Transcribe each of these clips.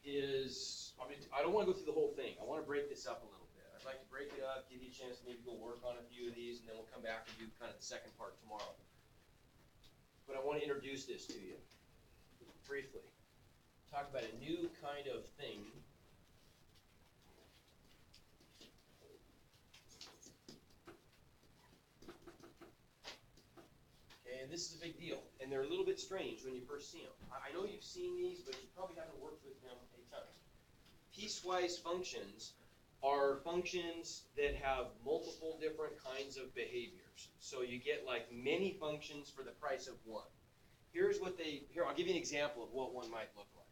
Is, I mean, I don't want to go through the whole thing. I want to break this up a little bit. I'd like to break it up, give you a chance to maybe go work on a few of these, and then we'll come back and do kind of the second part tomorrow. But I want to introduce this to you briefly. Talk about a new kind of thing. And this is a big deal. And they're a little bit strange when you first see them. I know you've seen these, but you probably haven't worked with them a ton. Piecewise functions are functions that have multiple different kinds of behaviors. So you get like many functions for the price of one. Here's what here, I'll give you an example of what one might look like.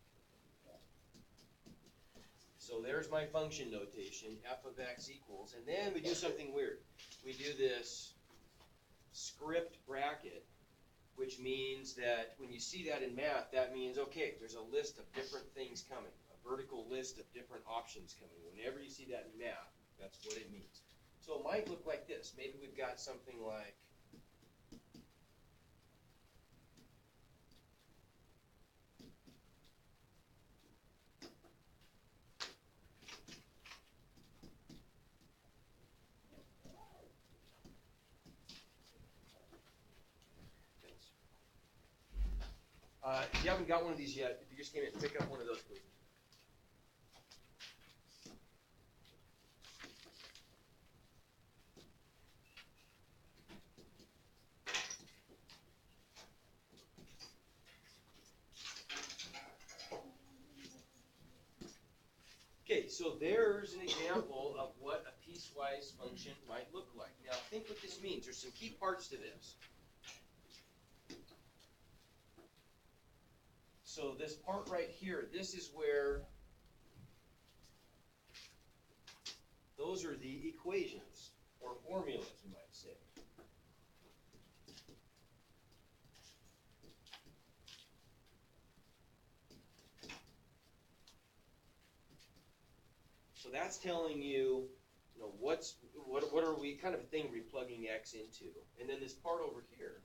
So there's my function notation, f of x equals, and then we do something weird. We do this script bracket, which means that when you see that in math, that means, okay, there's a list of different things coming, a vertical list of different options coming. Whenever you see that in math, that's what it means. So it might look like this. Maybe we've got something like if you haven't got one of these yet, if you just came in, pick up one of those, please. Okay, so there's an example of what a piecewise function might look like. Now think what this means. There's some key parts to this. So this part right here, this is where those are the equations, or formulas, you might say. So that's telling you, what are we, kind of thing we're plugging x into. And then this part over here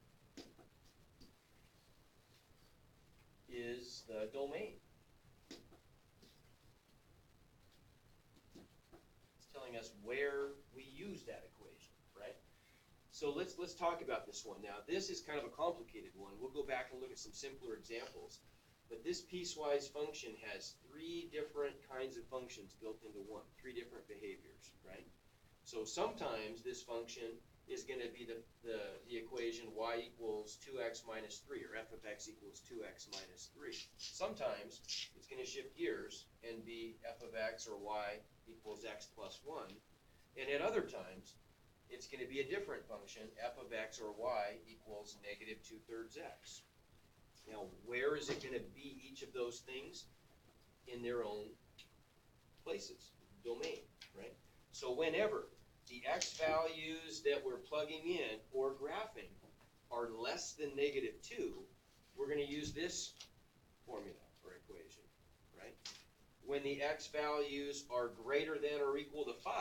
is the domain. It's telling us where we use that equation, right? So let's talk about this one now. This is kind of a complicated one. We'll go back and look at some simpler examples. But this piecewise function has three different kinds of functions built into one, three different behaviors, right? So sometimes this function is going to be the equation y equals 2x minus 3, or f of x equals 2x minus 3. Sometimes it's going to shift gears and be f of x or y equals x plus 1. And at other times, it's going to be a different function, f of x or y equals negative 2/3 x. Now, where is it going to be each of those things? In their own places, domain, right? So whenever the x values that we're plugging in or graphing are less than negative 2, we're going to use this formula or equation, right? When the x values are greater than or equal to 5,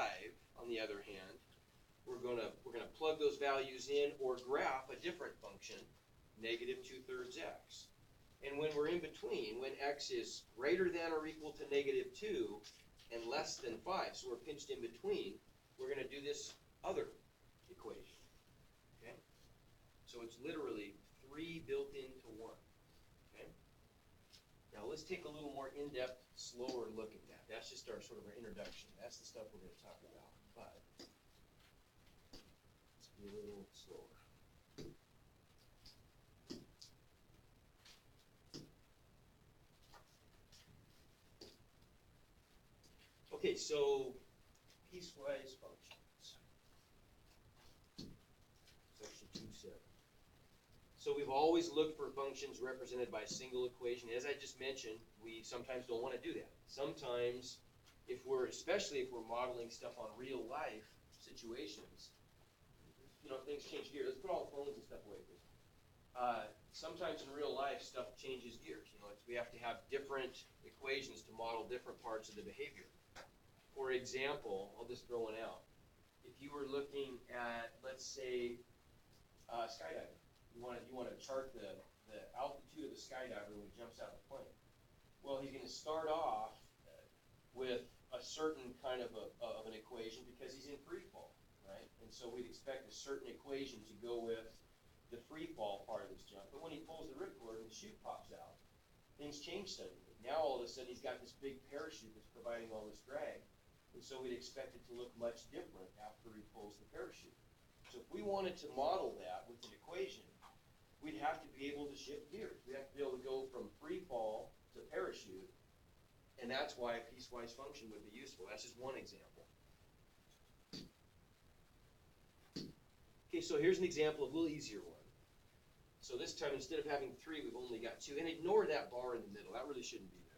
on the other hand, we're going to plug those values in or graph a different function, negative 2/3 x. And when we're in between, when x is greater than or equal to negative 2 and less than 5, so we're pinched in between, we're going to do this other equation. Okay? So it's literally 3 built into 1. Okay? Now let's take a little more in-depth, slower look at that. That's just our sort of our introduction. That's the stuff we're going to talk about. But let's be a little slower. Okay, so piecewise functions. Section 2.7. So we've always looked for functions represented by a single equation. As I just mentioned, we sometimes don't want to do that. Sometimes, especially if we're modeling stuff on real life situations, things change gears. Let's put all the phones and stuff away, please. Sometimes in real life, stuff changes gears. We have to have different equations to model different parts of the behavior. For example, I'll just throw one out. If you were looking at, let's say, skydiving, you want to chart the altitude of the skydiver when he jumps out of the plane? Well, he's gonna start off with a certain kind of an equation because he's in free fall, right? And so we'd expect a certain equation to go with the free fall part of this jump. But when he pulls the ripcord and the chute pops out, things change suddenly. Now all of a sudden he's got this big parachute that's providing all this drag. And so we'd expect it to look much different after he pulls the parachute. So if we wanted to model that with an equation, we'd have to be able to shift gears. We'd have to be able to go from free fall to parachute, and that's why a piecewise function would be useful. That's just one example. Okay, so here's an example of a little easier one. So this time, instead of having 3, we've only got 2. And ignore that bar in the middle. That really shouldn't be there.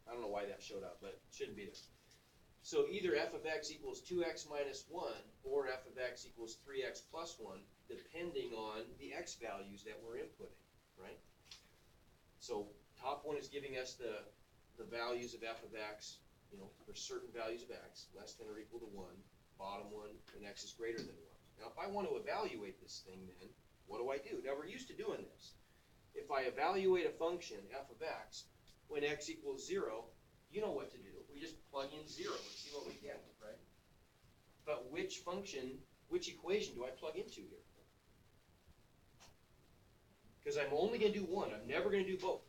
I don't know why that showed up, but it shouldn't be there. So either f of x equals 2x minus 1 or f of x equals 3x plus 1, depending on the x values that we're inputting, right? So top one is giving us the values of f of x, for certain values of x, less than or equal to 1. Bottom one, when x is greater than 1. Now, if I want to evaluate this thing, then what do? Now, we're used to doing this. If I evaluate a function, f of x, when x equals 0, you know what to do. We just plug in 0 and see what we get, right? But which equation do I plug into here? Because I'm only going to do one. I'm never going to do both.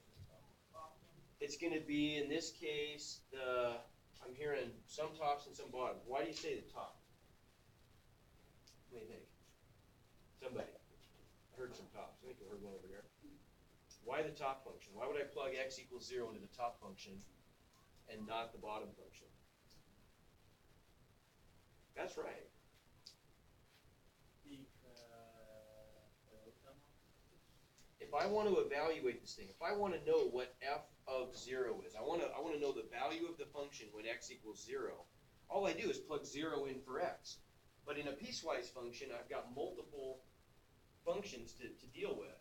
It's going to be, in this case, I'm hearing some tops and some bottoms. Why do you say the top? What do you think? Somebody. I heard some tops. I think I heard one over here. Why the top function? Why would I plug x equals 0 into the top function and not the bottom function? That's right. If I want to evaluate this thing, if I want to know what f of 0 is, I want to know the value of the function when x equals 0, all I do is plug 0 in for x. But in a piecewise function, I've got multiple functions to deal with.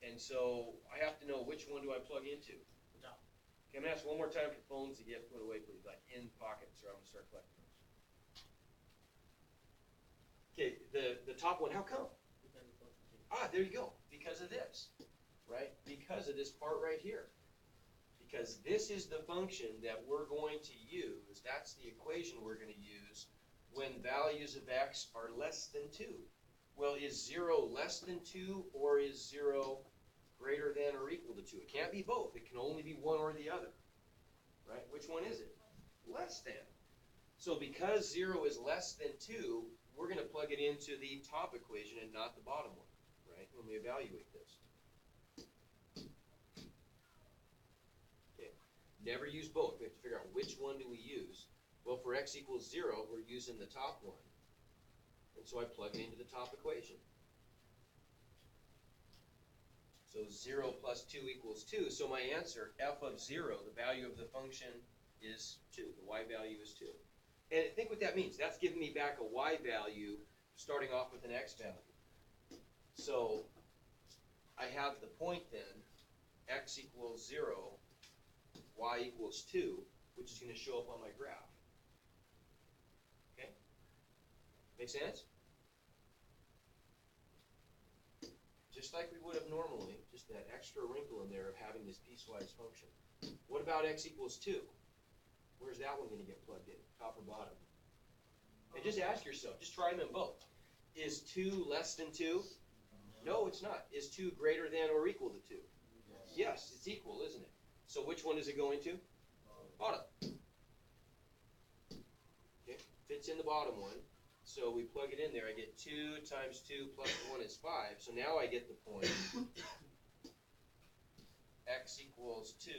And so I have to know which one do I plug into. Okay, I'm going to ask one more time for phones to get put away, please, like in pockets, or I'm going to start collecting those. Okay, the top one, how come? There you go. Because of this, right? Because of this part right here. Because this is the function that we're going to use. That's the equation we're going to use when values of x are less than 2. Well, is 0 less than 2 or is 0 greater than or equal to 2? It can't be both. It can only be one or the other, right? Which one is it? Less than. So because 0 is less than 2, we're going to plug it into the top equation and not the bottom one, right, when we evaluate this. Okay. Never use both. We have to figure out which one do we use. Well, for x equals 0, we're using the top one. And so I plug it into the top equation. So 0 plus 2 equals 2. So my answer, f of 0, the value of the function is 2. The y value is 2. And think what that means. That's giving me back a y value starting off with an x value. So I have the point then, x equals 0, y equals 2, which is going to show up on my graph. Okay? Make sense? Just like we would have normally, just that extra wrinkle in there of having this piecewise function. What about x equals 2? Where's that one going to get plugged in, top or bottom? And just ask yourself, just try them both. Is 2 less than 2? No, it's not. Is 2 greater than or equal to 2? Yes, it's equal, isn't it? So which one is it going to? Bottom. Okay, fits in the bottom one. So we plug it in there. I get 2 times 2 plus 1 is 5. So now I get the point. X equals 2,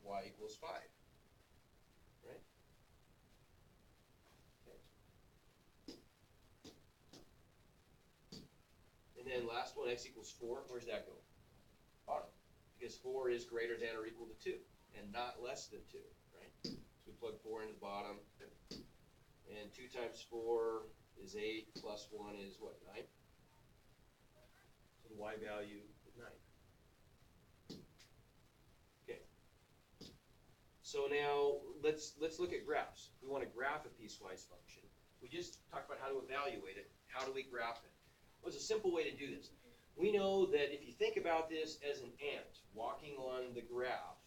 y equals 5. Right? Okay. And then last one, x equals 4. Where's that go? Bottom. Because 4 is greater than or equal to 2, and not less than 2, right? So we plug 4 into the bottom. And 2 times 4 is 8, plus 1 is what, 9? So the y value is 9. Okay. So now let's look at graphs. We want to graph a piecewise function. We just talked about how to evaluate it. How do we graph it? Well, there's a simple way to do this. we know that if you think about this as an ant walking on the graph,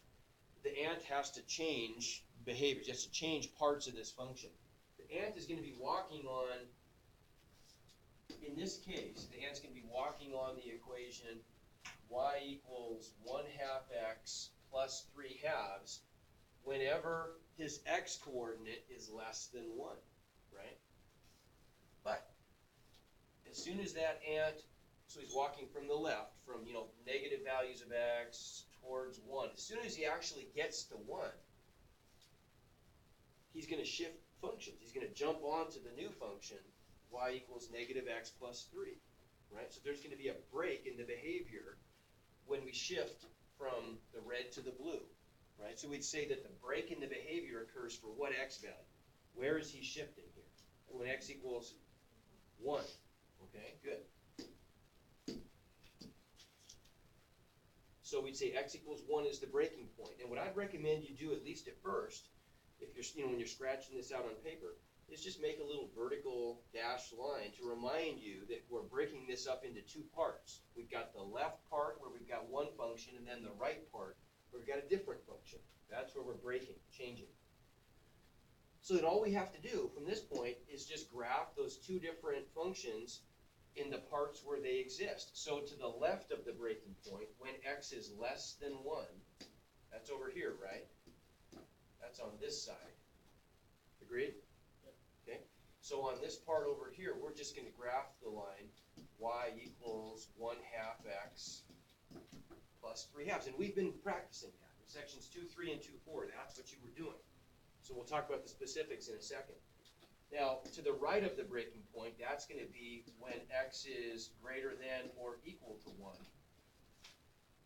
the ant has to change behaviors, has to change parts of this function. The ant is going to be walking on, in this case, the ant's going to be walking on the equation y equals 1/2 x plus 3/2 whenever his x coordinate is less than 1, right? But as soon as that ant, so he's walking from the left, from, negative values of x towards 1. As soon as he actually gets to 1, he's going to shift functions. He's going to jump onto the new function, y equals -x plus 3, right? So there's going to be a break in the behavior when we shift from the red to the blue, right? So we'd say that the break in the behavior occurs for what x value? Where is he shifting here? When x equals 1, okay, good. So we'd say x equals 1 is the breaking point. And what I'd recommend you do, at least at first, if you're, when you're scratching this out on paper, is just make a little vertical dashed line to remind you that we're breaking this up into two parts. We've got the left part where we've got one function, and then the right part where we've got a different function. That's where we're breaking, changing. So then all we have to do from this point is just graph those two different functions in the parts where they exist. So to the left of the breaking point, when x is less than 1, that's over here, right? That's on this side. Agreed? Yep. Okay. So on this part over here, we're just going to graph the line y equals 1/2 x plus 3/2. And we've been practicing that in sections 2.3 and 2.4. That's what you were doing. So we'll talk about the specifics in a second. Now, to the right of the breaking point, that's going to be when x is greater than or equal to 1.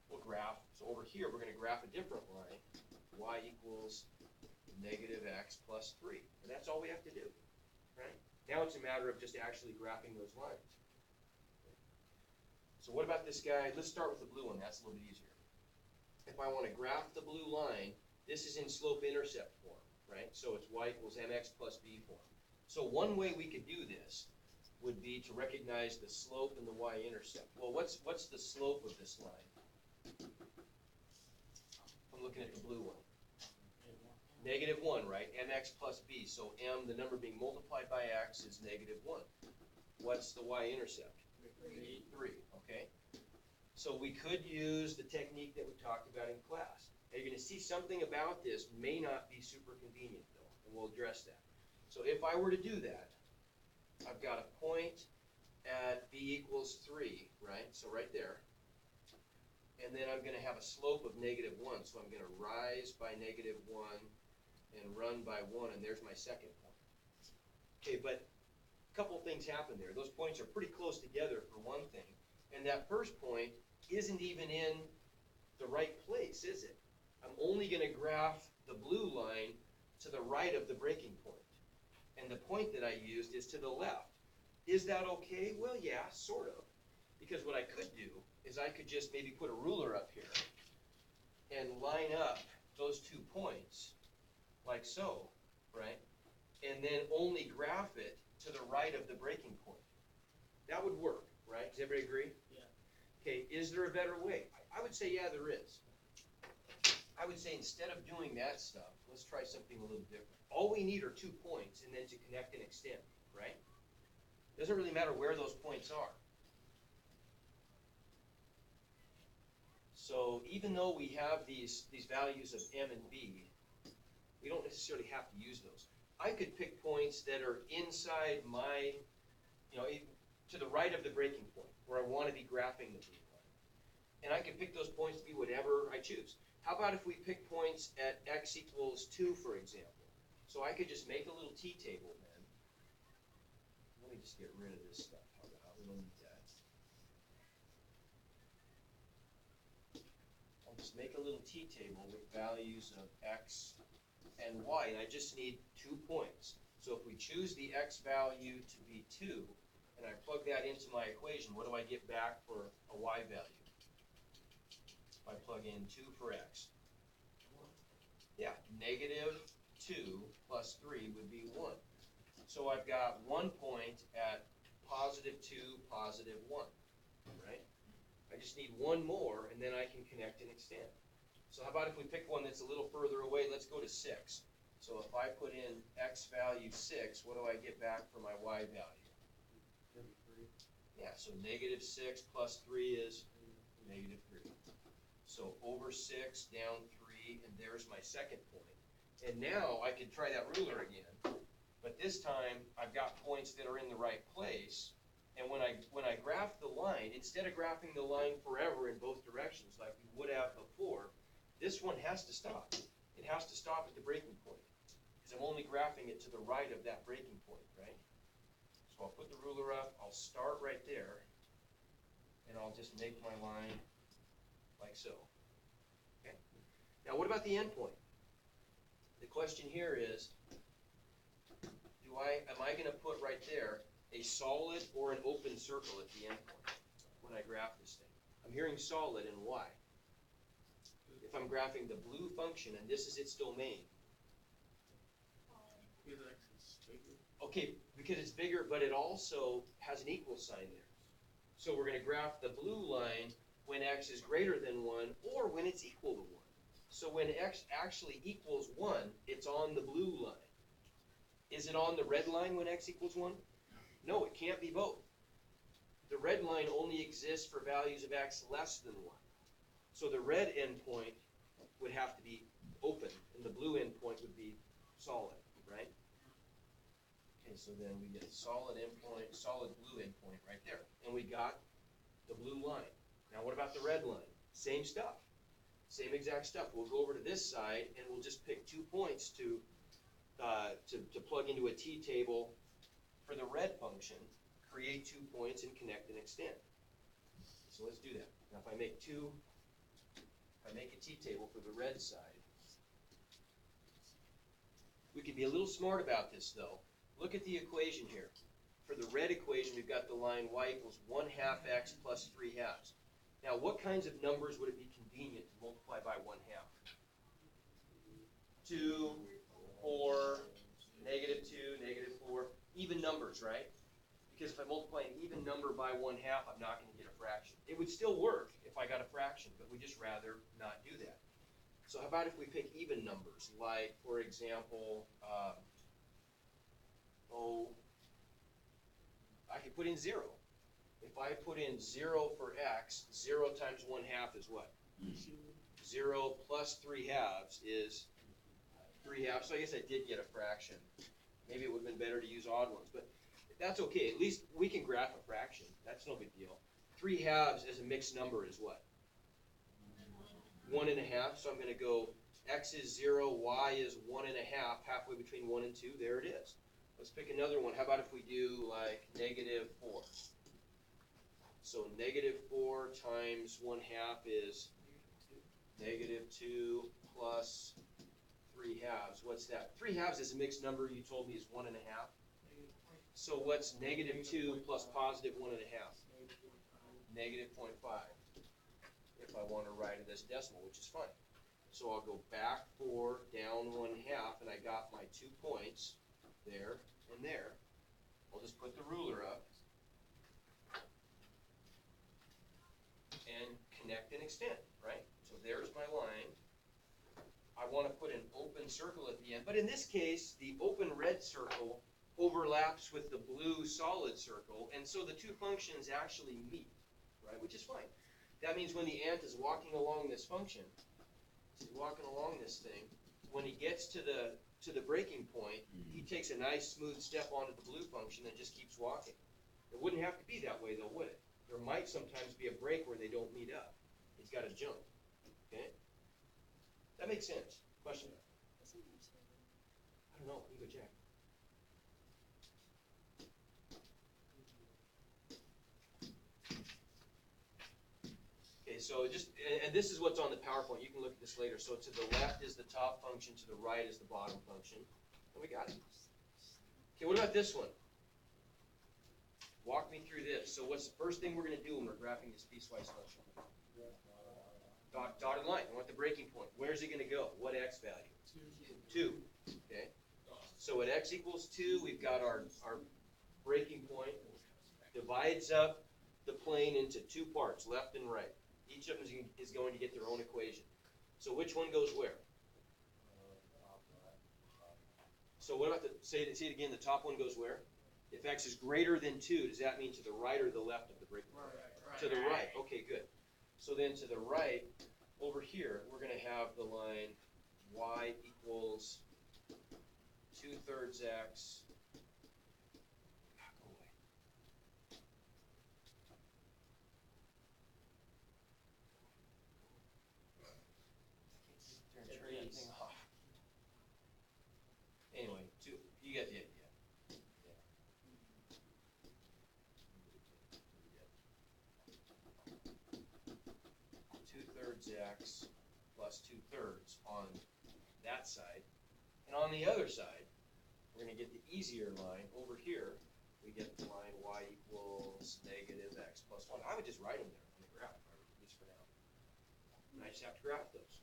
We'll graph. So over here, we're going to graph a different line. Y equals -x plus 3. And that's all we have to do, right? Now it's a matter of just actually graphing those lines. So what about this guy? Let's start with the blue one. That's a little bit easier. If I want to graph the blue line, this is in slope-intercept form, right? So it's y equals mx plus b form. So one way we could do this would be to recognize the slope and the y-intercept. Well, what's the slope of this line? I'm looking at the blue one. -1, right? Mx plus b. So m, the number being multiplied by x, is -1. What's the y-intercept? 3, okay? So we could use the technique that we talked about in class. Now you're going to see something about this may not be super convenient, though, and we'll address that. So if I were to do that, I've got a point at b equals 3, right? So right there. And then I'm going to have a slope of -1. So I'm going to rise by -1 and run by 1, and there's my second point. Okay, but a couple things happen there. Those points are pretty close together for one thing, and that first point isn't even in the right place, is it? I'm only going to graph the blue line to the right of the breaking point, and the point that I used is to the left. Is that okay? Well, yeah, sort of, because what I could do is I could just maybe put a ruler up here and line up those 2 points like so, right? And then only graph it to the right of the breaking point. That would work, right? Does everybody agree? Yeah. Okay, is there a better way? I would say, yeah, there is. I would say instead of doing that stuff, let's try something a little different. All we need are 2 points and then to connect and extend, right? Doesn't really matter where those points are. So even though we have these values of m and b, we don't necessarily have to use those. I could pick points that are inside my, to the right of the breaking point, where I want to be graphing the blue line. And I could pick those points to be whatever I choose. How about if we pick points at x equals 2, for example? So I could just make a little t-table then. Let me just get rid of this stuff. We don't need that. I'll just make a little t-table with values of x and y, and I just need 2 points. So if we choose the x value to be 2, and I plug that into my equation, what do I get back for a y value? If I plug in 2 for x. Yeah, -2 plus 3 would be 1. So I've got 1 point at +2, +1, right? I just need one more, and then I can connect and extend. So how about if we pick one that's a little further away? Let's go to 6. So if I put in x value 6, what do I get back for my y value? Yeah, so -6 plus 3 is -3. So over 6, down 3, and there's my second point. And now I can try that ruler again, but this time I've got points that are in the right place. And when I graph the line, instead of graphing the line forever in both directions like we would have before, this one has to stop. It has to stop at the breaking point, because I'm only graphing it to the right of that breaking point, right? So I'll put the ruler up, I'll start right there, and I'll just make my line like so. Okay. Now what about the endpoint? The question here is, am I going to put right there a solid or an open circle at the endpoint when I graph this thing? I'm hearing solid, and why? If I'm graphing the blue function and this is its domain. Okay, because it's bigger, but it also has an equal sign there. So we're going to graph the blue line when x is greater than 1 or when it's equal to 1. So when x actually equals 1, it's on the blue line. Is it on the red line when x equals 1? No, it can't be both. The red line only exists for values of x less than 1. So the red endpoint would have to be open, and the blue endpoint would be solid, right? Okay, so then we get solid endpoint, solid blue endpoint right there. And we got the blue line. Now what about the red line? Same stuff. Same exact stuff. We'll go over to this side, and we'll just pick 2 points to plug into a t-table for the red function, create 2 points, and connect and extend. So let's do that. Now if I make a t-table for the red side, we can be a little smart about this though. Look at the equation here. For the red equation, we've got the line y equals 1/2 x plus 3/2. Now what kinds of numbers would it be convenient to multiply by 1/2? 2, 4, -2, -4, even numbers, right? Because if I multiply an even number by 1/2, I'm not going to get a fraction. It would still work if I got a fraction, but we just rather not do that. So how about if we pick even numbers, like, for example, I could put in 0. If I put in 0 for x, 0 times 1/2 is what? 0 plus 3/2 is 3/2. So I guess I did get a fraction. Maybe it would have been better to use odd ones, but that's okay. At least we can graph a fraction. That's no big deal. 3/2 as a mixed number is what? 1.5. So I'm going to go x is 0, y is 1.5, halfway between 1 and 2. There it is. Let's pick another one. How about if we do like -4? So -4 times 1/2 is -2 plus 3/2. What's that? 3/2 is a mixed number. You told me is 1.5. So what's -2 plus positive 1.5? -0.5. If I want to write it as decimal, which is fine. So I'll go back 4, down 1/2, and I got my 2 points there and there. I'll just put the ruler up and connect and extend, right? So there's my line. I want to put an open circle at the end, but in this case, the open red circle overlaps with the blue solid circle, and so the 2 functions actually meet, right? Which is fine. That means when the ant is walking along this function, he's walking along this thing, when he gets to the breaking point, he takes a nice smooth step onto the blue function and just keeps walking. It wouldn't have to be that way though, would it? There might sometimes be a break where they don't meet up. He's got to jump. Okay? That makes sense. Question? I don't know. You go check. Okay, so and this is what's on the PowerPoint. You can look at this later. So to the left is the top function, to the right is the bottom function. And we got it. Okay, what about this one? Walk me through this. So what's the first thing we're going to do when we're graphing this piecewise function? Dotted line. I want the breaking point. Where's it going to go? What x value? 2. Okay. So at x equals 2, we've got our breaking point. Divides up the plane into two parts, left and right. Each of them is going to get their own equation. So which one goes where? So what about say it again, the top one goes where? If x is greater than 2, does that mean to the right or the left of the breaking point? Right. To the right. Okay, good. So then to the right, over here, we're going to have the line y equals 2/3 x. Go away. Turn anything off. Anyway, you get the idea. 2/3 x plus 2/3 on that side. And on the other side, we're going to get the easier line over here. We get the line y equals negative x plus 1. I would just write them there on the graph, at least for now. And I just have to graph those.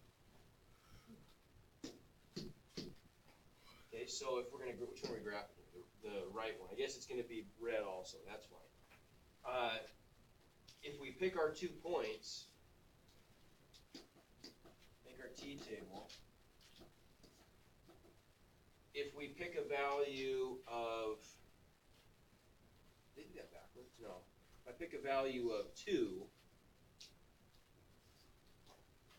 Okay, so if we're going to, which one are we graphing? The right one. I guess it's going to be red also. That's fine. If we pick our 2 points, make our t-table. If we pick a value of, did that backwards? No. If I pick a value of 2,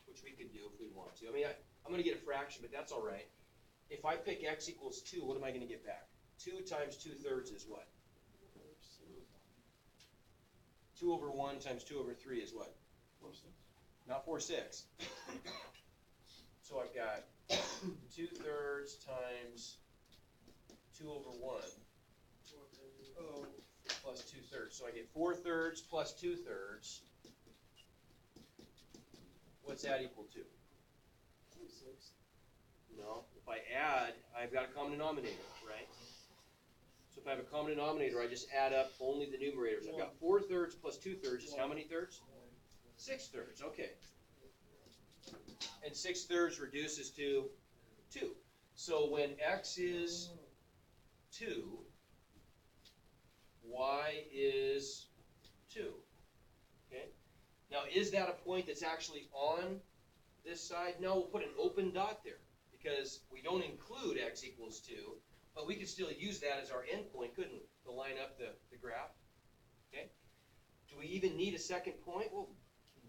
which we could do if we want to. I mean, I'm going to get a fraction, but that's all right. If I pick x equals 2, what am I going to get back? 2 times 2/3 is what? 2 over 1 times 2 over 3 is what? 4/6. Not 4/6. So I've got 2/3 times 2 over 1 plus 2/3. So I get 4/3 plus 2/3. What's that equal to? 6. No. If I add, I've got a common denominator, right? So if I have a common denominator, I just add up only the numerators. I've got 4/3 plus 2/3 is how many thirds? 6/3. Okay. And 6/3 reduces to 2. So when x is 2, y is 2. Okay? Now, is that a point that's actually on this side? No, we'll put an open dot there because we don't include x equals 2, but we could still use that as our endpoint, couldn't we, to line up the graph? Okay? Do we even need a second point? Well,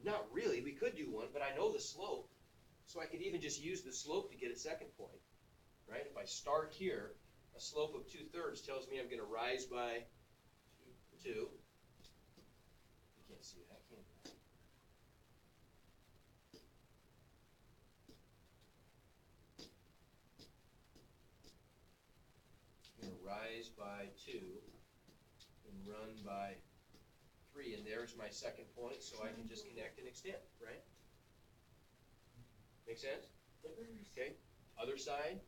not really. We could do one, but I know the slope, so I could even just use the slope to get a second point, right? If I start here, a slope of 2/3 tells me I'm going to rise by 2. You can't see that, can you? I'm going to rise by 2 and run by 3, and there's my second point, so I can just connect and extend, right? Make sense? Okay. Other side,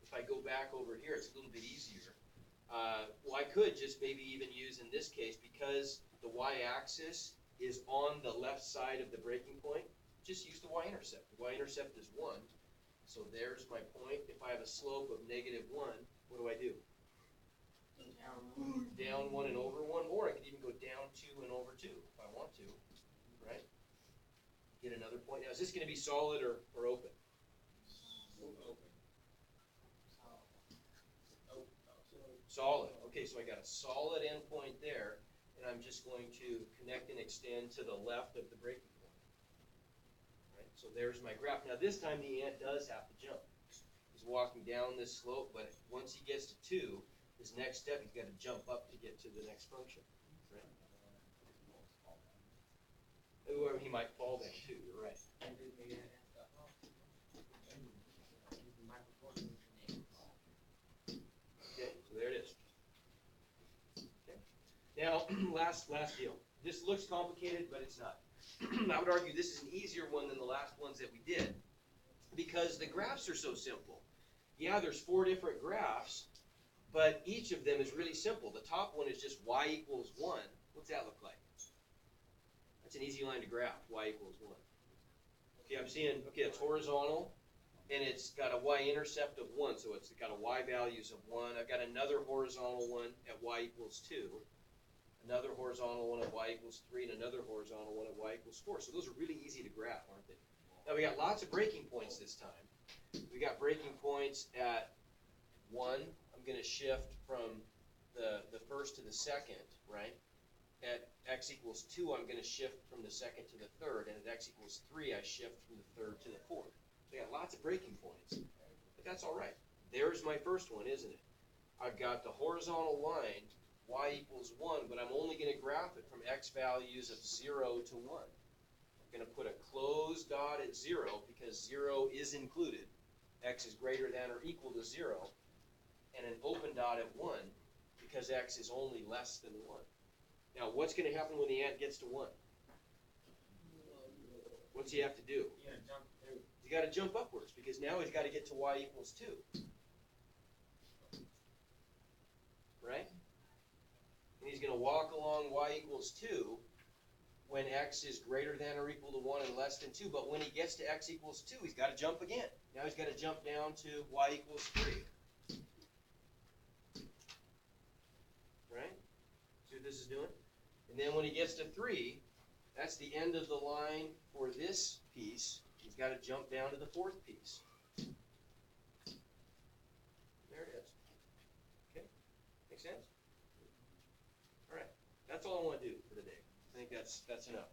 if I go back over here, it's a little bit easier. Well, I could just maybe even use, in this case, because the y-axis is on the left side of the breaking point, just use the y-intercept. The y-intercept is 1, so there's my point. If I have a slope of -1, what do I do? Down 1 and over 1, or I could even go down 2 and over 2 if I want to, right? Get another point. Now, is this going to be solid or open? Solid. Okay, so I got a solid endpoint there, and I'm just going to connect and extend to the left of the breaking point. Right? So there's my graph. Now, this time the ant does have to jump. He's walking down this slope, but once he gets to 2, his next step, he's got to jump up to get to the next function. Right? Or he might fall down too, you're right. Okay, so there it is. Okay. Now, last deal. This looks complicated, but it's not. I would argue this is an easier one than the last ones that we did because the graphs are so simple. Yeah, there's 4 different graphs, but each of them is really simple. The top one is just y equals 1. What's that look like? That's an easy line to graph, y equals 1. Okay, I'm seeing, okay, it's horizontal, and it's got a y-intercept of 1, so it's got a y values of 1. I've got another horizontal one at y equals 2. another horizontal one at y equals 3, and another horizontal one at y equals 4. So those are really easy to graph, aren't they? Now we got lots of breaking points this time. We got breaking points at 1. I'm going to shift from the first to the second, right? At x equals 2, I'm going to shift from the second to the third, and at x equals 3, I shift from the third to the fourth. So I got lots of breaking points, but that's all right. There's my first one, isn't it? I've got the horizontal line, y equals 1, but I'm only going to graph it from x values of 0 to 1. I'm going to put a closed dot at 0 because 0 is included. X is greater than or equal to 0, and an open dot at 1 because x is only less than 1. Now, what's going to happen when the ant gets to 1? What's he have to do? Yeah, jump through. He's got to jump upwards because now he's got to get to y equals 2. Right? And he's going to walk along y equals 2 when x is greater than or equal to 1 and less than 2. But when he gets to x equals 2, he's got to jump again. Now he's got to jump down to y equals 3. Right? See what this is doing? And then when he gets to 3, that's the end of the line for this piece. He's got to jump down to the fourth piece. There it is. Okay? Make sense? All right. That's all I want to do for today. I think that's enough.